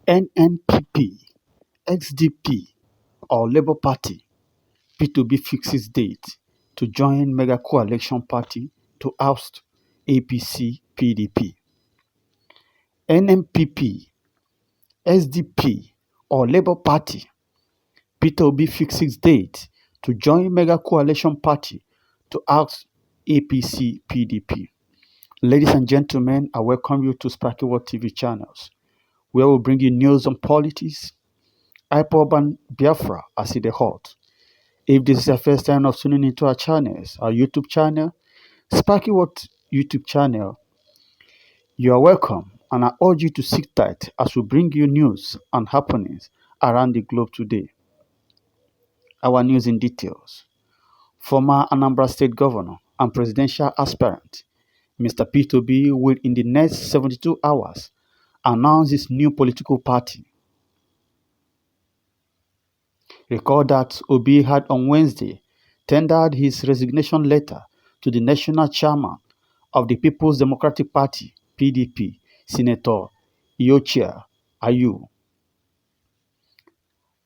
Nnpp, SDP or Labour Party, P2B fixes date to join mega coalition party to oust APC PDP. Nnpp, SDP or Labour Party, P2B fixes date to join mega coalition party to oust APC PDP. Ladies and gentlemen, I welcome you to Sparky World TV channels, where we bring you news on politics, IPOB and Biafra as it is hot. If this is your first time of tuning into our channels, our YouTube channel, Sparky World YouTube channel, you are welcome, and I urge you to sit tight as we bring you news and happenings around the globe today. Our news in details. Former Anambra State Governor and presidential aspirant, Mr. P2B will in the next 72 hours announce his new political party. Recall that Obi had on Wednesday tendered his resignation letter to the national chairman of the People's Democratic Party, PDP, Senator Iochia Ayu.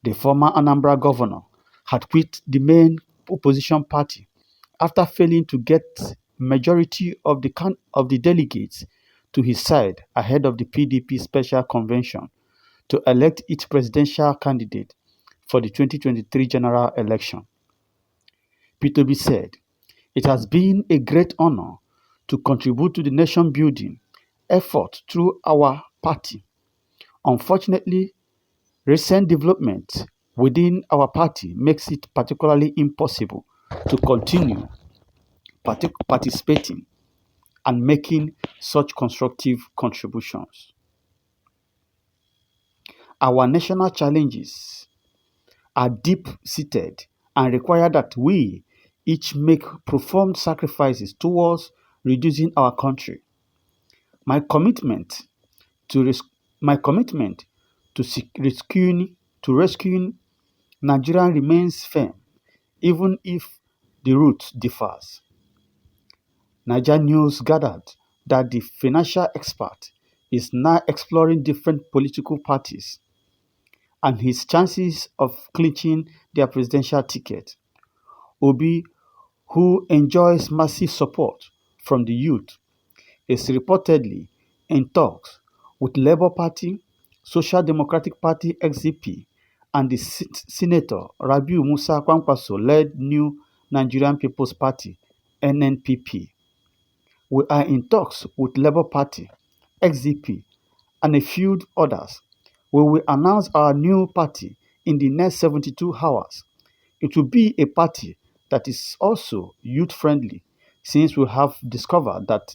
The former Anambra governor had quit the main opposition party after failing to get majority of the delegates to his side ahead of the PDP special convention to elect its presidential candidate for the 2023 general election. P2B said, "It has been a great honor to contribute to the nation-building effort through our party. Unfortunately, recent development within our party makes it particularly impossible to continue participating and making such constructive contributions. Our national challenges are deep-seated and require that we each make profound sacrifices towards reducing our country. My commitment to rescuing Nigeria remains firm, even if the route differs." Niger News gathered that the financial expert is now exploring different political parties and his chances of clinching their presidential ticket. Obi, who enjoys massive support from the youth, is reportedly in talks with Labour Party, Social Democratic Party (SDP), and the Senator Rabiu Musa Kwankwaso-led New Nigerian People's Party (NNPP). "We are in talks with Labour Party, SDP, and a few others. We will announce our new party in the next 72 hours. It will be a party that is also youth-friendly since we have discovered that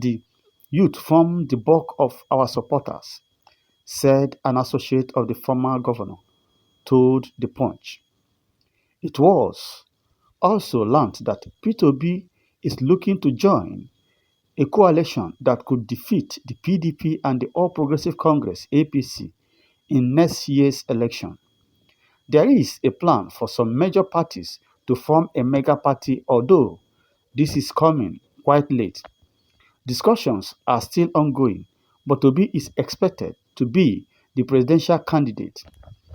the youth form the bulk of our supporters," said an associate of the former governor told The Punch. It was also learned that P2B is looking to join a coalition that could defeat the PDP and the All Progressive Congress (APC) in next year's election. There is a plan for some major parties to form a mega party, although this is coming quite late. Discussions are still ongoing, but Obi is expected to be the presidential candidate.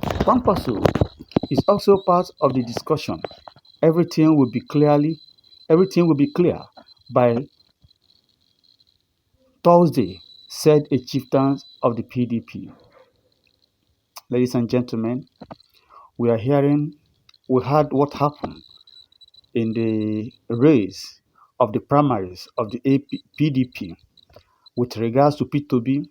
Kwankwaso is also part of the discussion. Everything will be clear by Thursday, said a chieftain of the PDP. Ladies and gentlemen, we heard what happened in the race of the primaries of the PDP with regards to P2B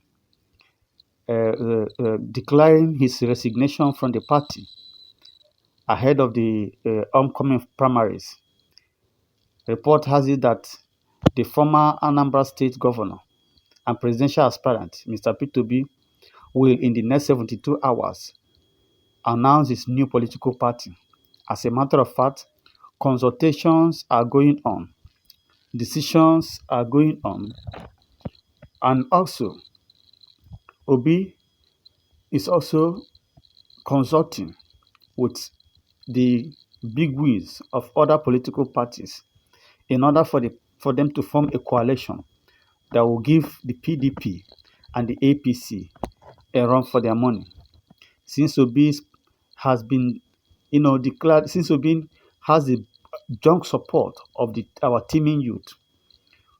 declaring his resignation from the party ahead of the upcoming primaries. Report has it that the former Anambra State Governor and presidential aspirant, Mr. P2B, will in the next 72 hours announce his new political party. As a matter of fact, consultations are going on, decisions are going on, and also Obi is also consulting with the bigwigs of other political parties in order for them to form a coalition that will give the PDP and the APC a run for their money. Since Obi has been, declared, since Obi has the strong support of our teaming youth.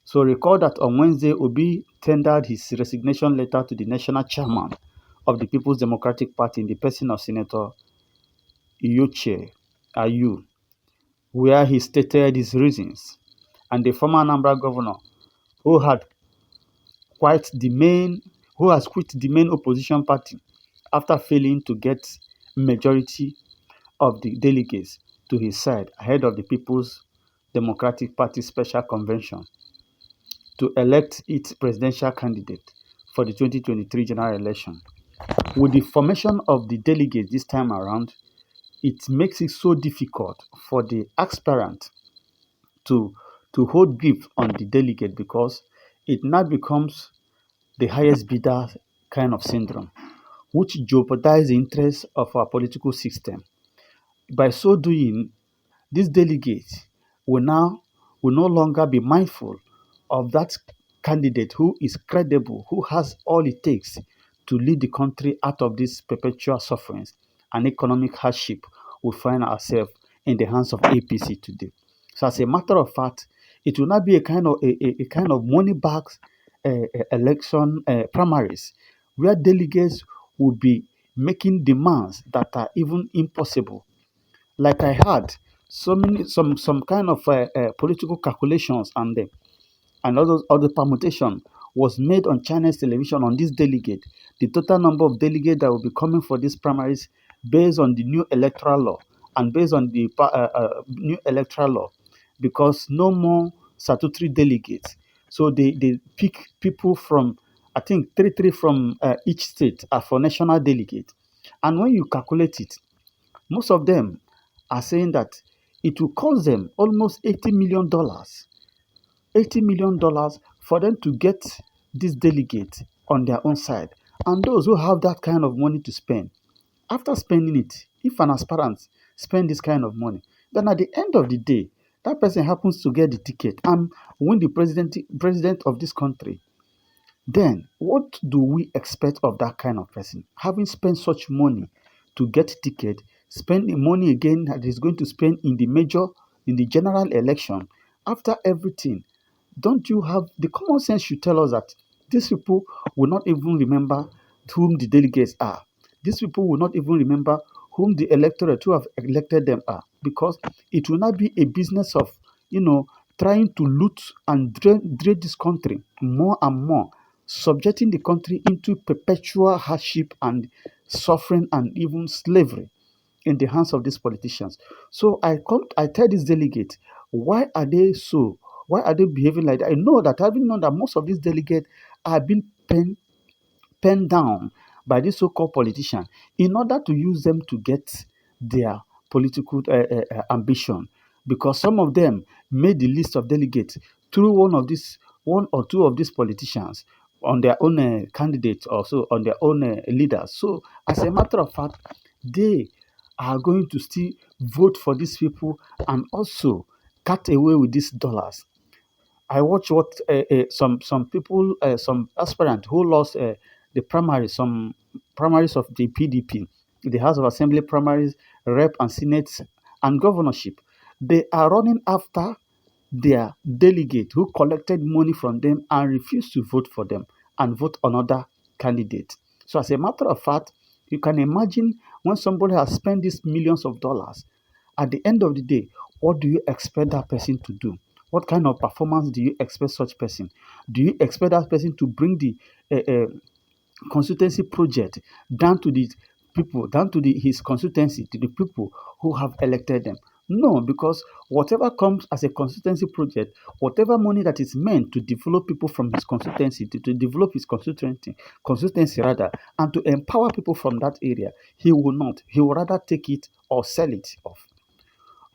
So recall that on Wednesday, Obi tendered his resignation letter to the national chairman of the People's Democratic Party in the person of Senator Iyoche Ayu, where he stated his reasons. And the former Anambra governor, who had quite the main, who has quit the main opposition party after failing to get majority of the delegates to his side ahead of the People's Democratic Party Special Convention to elect its presidential candidate for the 2023 general election. With the formation of the delegates this time around, it makes it so difficult for the aspirant to, to hold grip on the delegate because it now becomes the highest bidder kind of syndrome, which jeopardizes the interests of our political system. By so doing, these delegates will no longer be mindful of that candidate who is credible, who has all it takes to lead the country out of this perpetual sufferings and economic hardship we find ourselves in the hands of APC today. So, as a matter of fact, it will not be a kind of money bags election primaries where delegates will be making demands that are even impossible. Like I had some kind of political calculations and other permutation was made on Chinese television on this delegate, the total number of delegates that will be coming for these primaries based on the new electoral law and based on the new electoral law, because no more statutory delegates. So they pick people from, I think, three from each state are for national delegate. And when you calculate it, most of them are saying that it will cost them almost $80 million $80 million for them to get this delegate on their own side. And those who have that kind of money to spend, after spending it, if an aspirant spend this kind of money, then at the end of the day, that person happens to get the ticket and win the president of this country. Then, what do we expect of that kind of person? Having spent such money to get ticket, spend the money again that he's going to spend in the general election, after everything, don't you have the common sense should tell us that these people will not even remember whom the delegates are. These people will not even remember whom the electorate who have elected them are, because it will not be a business of, trying to loot and drain this country more and more, subjecting the country into perpetual hardship and suffering and even slavery in the hands of these politicians. So I tell this delegate, why are they so? Why are they behaving like that? I know that, having known that most of these delegates are being penned down by these so-called politicians in order to use them to get their political ambition. Because some of them made the list of delegates through one or two of these politicians on their own candidates, also on their own leaders. So, as a matter of fact, they are going to still vote for these people and also cut away with these dollars. I watch what some people, some aspirant who lost the primaries, some primaries of the PDP, the House of Assembly primaries, rep and senate and governorship. They are running after their delegate who collected money from them and refused to vote for them and vote another candidate. So, as a matter of fact, you can imagine when somebody has spent these millions of dollars, at the end of the day, what do you expect that person to do? What kind of performance do you expect such person? Do you expect that person to bring the consultancy project down to the people, down to his consultancy, to the people who have elected them? No, because whatever comes as a consultancy project, whatever money that is meant to develop people from his consultancy, to develop his consultancy rather, and to empower people from that area, he will not. He will rather take it or sell it off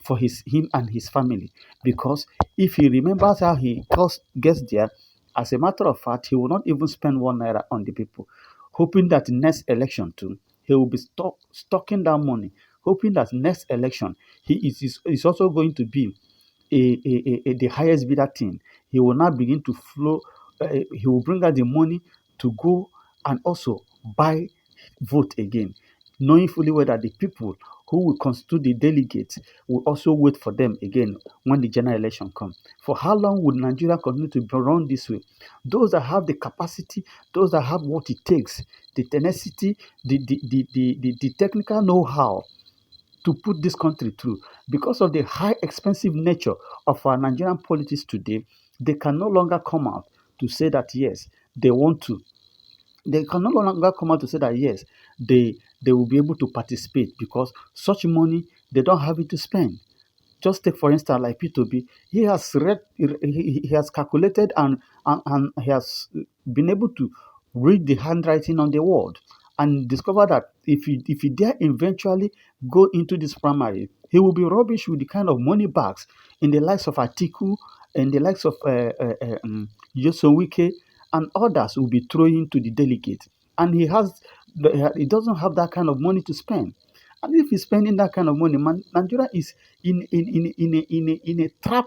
for him and his family. Because if he remembers how he gets there, as a matter of fact, he will not even spend 1 naira on the people, hoping that next election too, he will be stocking that money, hoping that next election he is also going to be the highest bidder thing. He will now begin to flow he will bring out the money to go and also buy vote again, knowing fully well that the people who will constitute the delegates will also wait for them again when the general election comes. For how long would Nigeria continue to be run this way? Those that have the capacity, those that have what it takes, the tenacity, the technical know-how to put this country through, because of the high expensive nature of our Nigerian politics today, they can no longer come out to say that yes, they want to. They can no longer come out to say that yes, they will be able to participate because such money they don't have it to spend. Just take for instance like P2B, he has read, he has calculated and he has been able to read the handwriting on the wall and discover that if he dare eventually go into this primary, he will be rubbish with the kind of money bags in the likes of Atiku and the likes of Yoson Wike and others will be throwing to the delegate. And he doesn't have that kind of money to spend. And if he's spending that kind of money, man, Nigeria is in a trap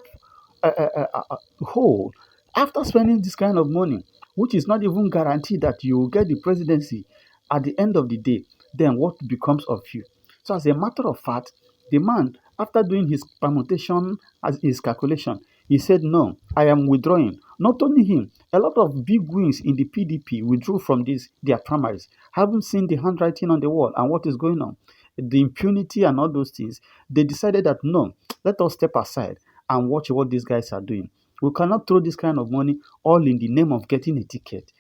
hole. After spending this kind of money, which is not even guaranteed that you will get the presidency at the end of the day, then what becomes of you? So, as a matter of fact, the man, after doing his permutation as his calculation, he said, "No, I am withdrawing." Not only him, a lot of big wings in the PDP withdrew from this their primaries, having seen the handwriting on the wall and what is going on, the impunity and all those things. They decided that no, let us step aside and watch what these guys are doing. We cannot throw this kind of money all in the name of getting a ticket,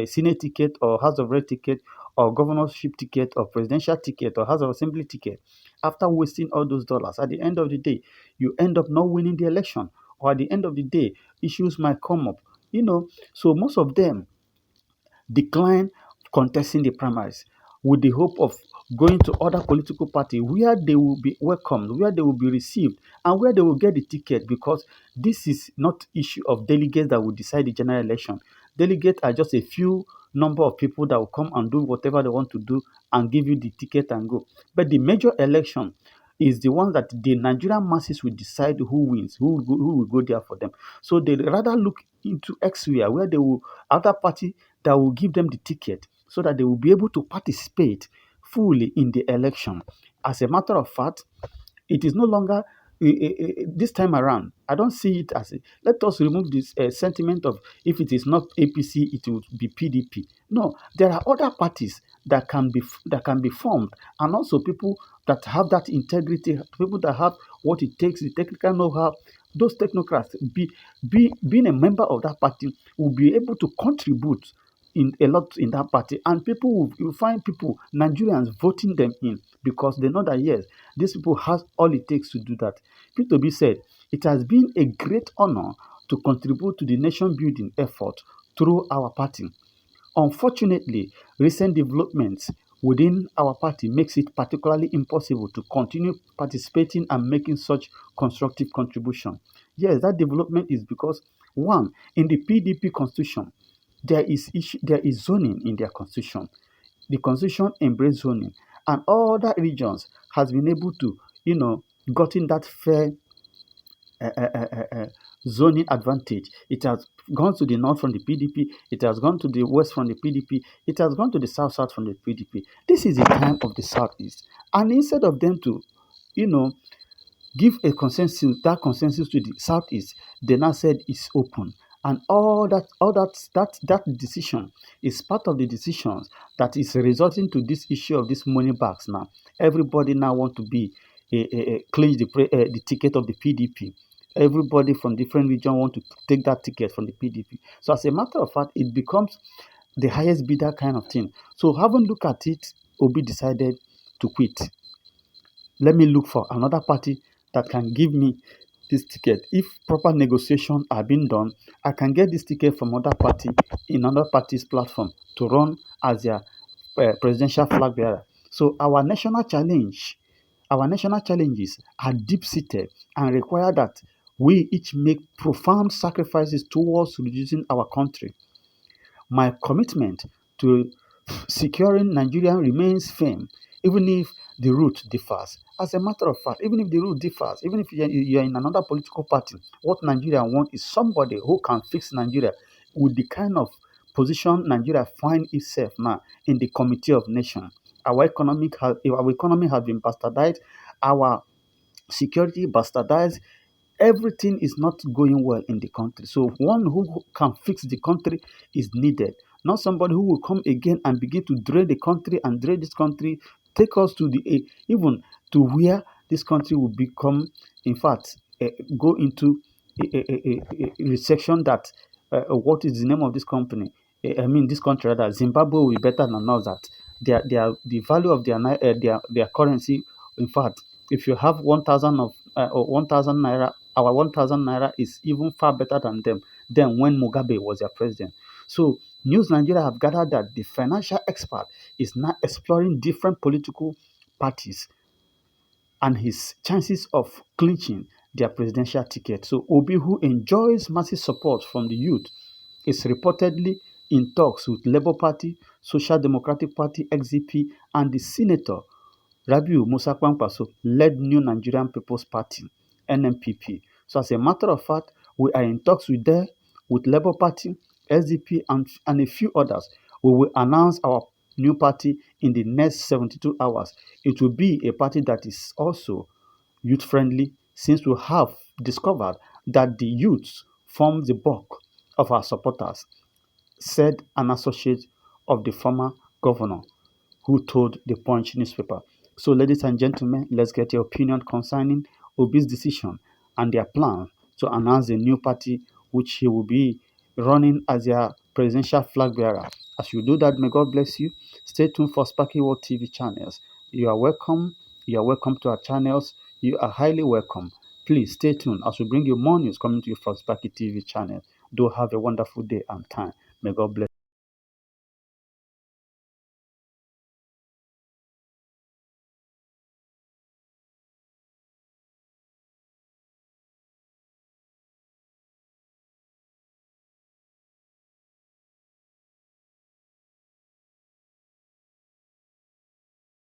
Senate ticket or House of Rep ticket or governorship ticket or presidential ticket or House of Assembly ticket. After wasting all those dollars, at the end of the day, you end up not winning the election, or at the end of the day, issues might come up. So most of them decline contesting the primaries with the hope of going to other political parties where they will be welcomed, where they will be received, and where they will get the ticket, because this is not issue of delegates that will decide the general election. Delegates are just a few number of people that will come and do whatever they want to do and give you the ticket and go. But the major election is the one that the Nigerian masses will decide who wins, who will go there for them. So they rather look into elsewhere where they will other party that will give them the ticket so that they will be able to participate fully in the election. As a matter of fact, it is no longer this time around. I don't see it as let us remove this sentiment of if it is not APC, it will be PDP. No, there are other parties that can be formed, and also people that have that integrity, people that have what it takes, the technical know-how. Those technocrats, being a member of that party, will be able to contribute in a lot in that party, and people will find people Nigerians voting them in because they know that yes, these people has all it takes to do that. P2B said it has been a great honor to contribute to the nation building effort through our party. Unfortunately, recent developments within our party makes it particularly impossible to continue participating and making such constructive contribution. Yes, that development is because one, in the PDP constitution, there is zoning in their constitution. The constitution embraces zoning, and other regions has been able to, gotten that fair zoning advantage. It has gone to the north from the PDP, it has gone to the west from the PDP, it has gone to the south from the PDP. This is the time of the southeast, and instead of them to, you know, give a consensus, that consensus to the southeast, they now said it's open. And all that decision is part of the decisions that is resulting to this issue of this money bags now. Everybody now want to be claim the ticket of the PDP. Everybody from different region want to take that ticket from the PDP. So as a matter of fact, it becomes the highest bidder kind of thing. So having looked at it, Obi decided to quit. Let me look for another party that can give me this ticket. If proper negotiation are being done, I can get this ticket from other party in another party's platform to run as their presidential flag bearer. So our national challenges are deep-seated and require that we each make profound sacrifices towards reducing our country. My commitment to securing Nigeria remains firm, even if the route differs. As a matter of fact, even if the route differs, even if you're in another political party, what Nigeria want is somebody who can fix Nigeria with the kind of position Nigeria find itself now in the Committee of Nations. Our economy has been bastardized, our security bastardized, everything is not going well in the country. So one who can fix the country is needed, not somebody who will come again and begin to drain the country and drain this country, take us to even to where this country will become, in fact, go into a recession that what is the name of this company? I mean, this country rather, Zimbabwe will be better than us. That the value of their currency, in fact, if you have 1,000 of or 1,000 naira, our 1,000 naira is even far better than them than when Mugabe was their president. So News Nigeria have gathered that the financial expert is now exploring different political parties and his chances of clinching their presidential ticket. So Obi, who enjoys massive support from the youth, is reportedly in talks with Labour Party, Social Democratic Party, XDP, and the Senator Rabiu Musa Kwankwaso led New Nigerian People's Party, Nnpp. So as a matter of fact, we are in talks with them, with Labour Party, SDP, and a few others. We will announce our new party in the next 72 hours. It will be a party that is also youth-friendly, since we have discovered that the youths form the bulk of our supporters, said an associate of the former governor who told the Punch newspaper. So, ladies and gentlemen, let's get your opinion concerning Obi's decision and their plan to announce a new party which he will be running as their presidential flag bearer. As you do that, may God bless you. Stay tuned for Sparky World TV channels. You are welcome. You are welcome to our channels. You are highly welcome. Please stay tuned as we bring you more news coming to you from Sparky TV channel. Do have a wonderful day and time. May God bless.